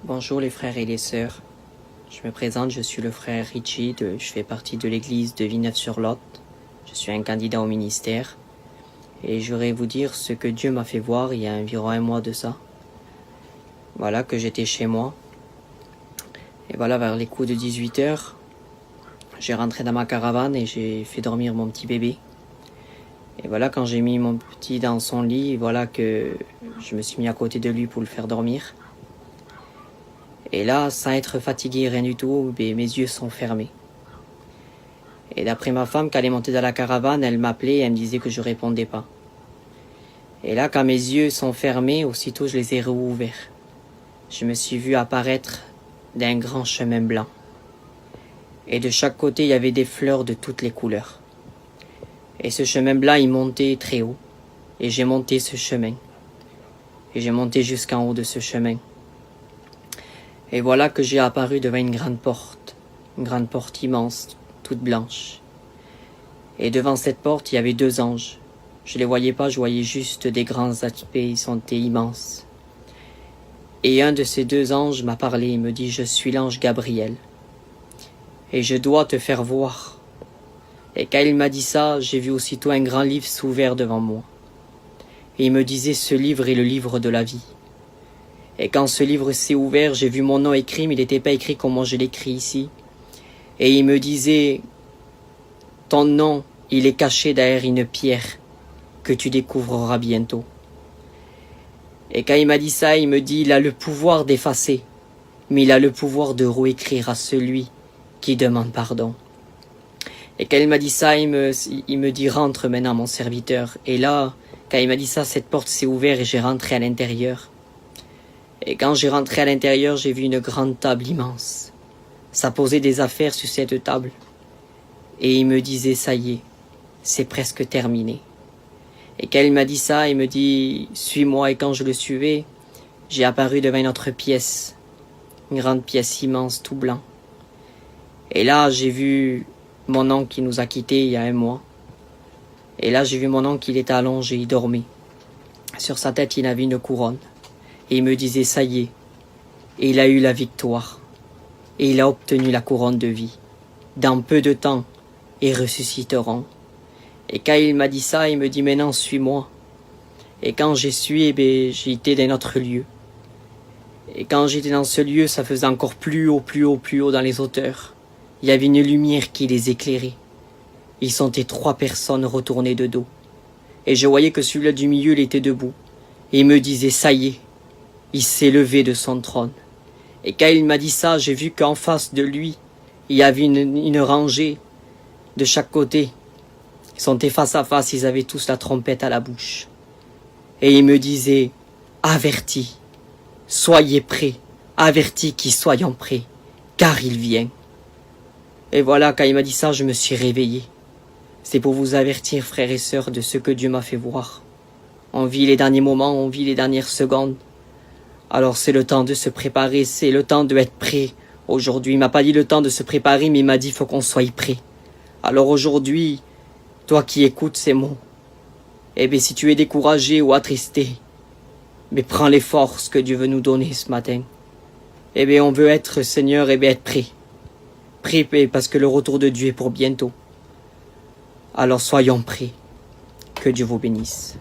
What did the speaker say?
Bonjour les frères et les sœurs. Je me présente, je suis le frère Richie, je fais partie de l'église de Villeneuve-sur-Lot. Je suis un candidat au ministère. Et je voudrais vous dire ce que Dieu m'a fait voir il y a environ un mois de ça. Voilà, que j'étais chez moi. Et voilà, vers les coups de 18h, j'ai rentré dans ma caravane et j'ai fait dormir mon petit bébé. Et voilà, quand j'ai mis mon petit dans son lit, voilà que je me suis mis à côté de lui pour le faire dormir. Et là, sans être fatigué, rien du tout, mes yeux sont fermés. Et d'après ma femme, quand elle est montée dans la caravane, elle m'appelait et elle me disait que je répondais pas. Et là, quand mes yeux sont fermés, aussitôt je les ai rouverts. Je me suis vu apparaître d'un grand chemin blanc. Et de chaque côté, il y avait des fleurs de toutes les couleurs. Et ce chemin blanc, il montait très haut. Et j'ai monté ce chemin. Et j'ai monté jusqu'en haut de ce chemin. Et voilà que j'ai apparu devant une grande porte immense, toute blanche. Et devant cette porte, il y avait deux anges. Je les voyais pas, je voyais juste des grands aspects, ils sont immenses. Et un de ces deux anges m'a parlé, il me dit « Je suis l'ange Gabriel. Et je dois te faire voir. » Et quand il m'a dit ça, j'ai vu aussitôt un grand livre s'ouvrir devant moi. Et il me disait « Ce livre est le livre de la vie. » Et quand ce livre s'est ouvert, j'ai vu mon nom écrit, mais il n'était pas écrit comme moi je l'écris ici. Et il me disait, ton nom, il est caché derrière une pierre que tu découvriras bientôt. Et quand il m'a dit ça, il me dit, il a le pouvoir d'effacer, mais il a le pouvoir de réécrire à celui qui demande pardon. Et quand il m'a dit ça, il me dit, rentre maintenant mon serviteur. Et là, quand il m'a dit ça, cette porte s'est ouverte et j'ai rentré à l'intérieur. Et quand j'ai rentré à l'intérieur, j'ai vu une grande table immense. Ça posait des affaires sur cette table. Et il me disait, ça y est, c'est presque terminé. Et quand il m'a dit ça, il me dit, suis-moi. Et quand je le suivais, j'ai apparu devant une autre pièce. Une grande pièce immense, tout blanc. Et là, j'ai vu mon oncle qui nous a quittés il y a un mois. Et là, j'ai vu mon oncle, il était allongé, il dormait. Sur sa tête, il avait une couronne. Et il me disait, ça y est, et il a eu la victoire, et il a obtenu la couronne de vie. Dans peu de temps, ils ressusciteront. Et quand il m'a dit ça, il me dit, maintenant, suis-moi. Et quand j'ai suivi, j'ai été dans notre lieu. Et quand j'étais dans ce lieu, ça faisait encore plus haut, plus haut, plus haut dans les hauteurs. Il y avait une lumière qui les éclairait. Ils sentaient 3 personnes retournées de dos. Et je voyais que celui-là du milieu, il était debout. Et il me disait, ça y est. Il s'est levé de son trône. Et quand il m'a dit ça, j'ai vu qu'en face de lui, il y avait une rangée de chaque côté. Ils sont face à face, ils avaient tous la trompette à la bouche. Et il me disait, avertis, soyez prêts, avertis qui soyons prêts, car il vient. Et voilà, quand il m'a dit ça, je me suis réveillé. C'est pour vous avertir, frères et sœurs, de ce que Dieu m'a fait voir. On vit les derniers moments, on vit les dernières secondes. Alors c'est le temps de se préparer, c'est le temps d'être prêt. Aujourd'hui, il m'a pas dit le temps de se préparer, mais il m'a dit il faut qu'on soit prêt. Alors aujourd'hui, toi qui écoutes ces mots, eh bien si tu es découragé ou attristé, mais prends les forces que Dieu veut nous donner ce matin. Eh bien on veut être Seigneur, eh bien être prêt. Prêt parce que le retour de Dieu est pour bientôt. Alors soyons prêts. Que Dieu vous bénisse.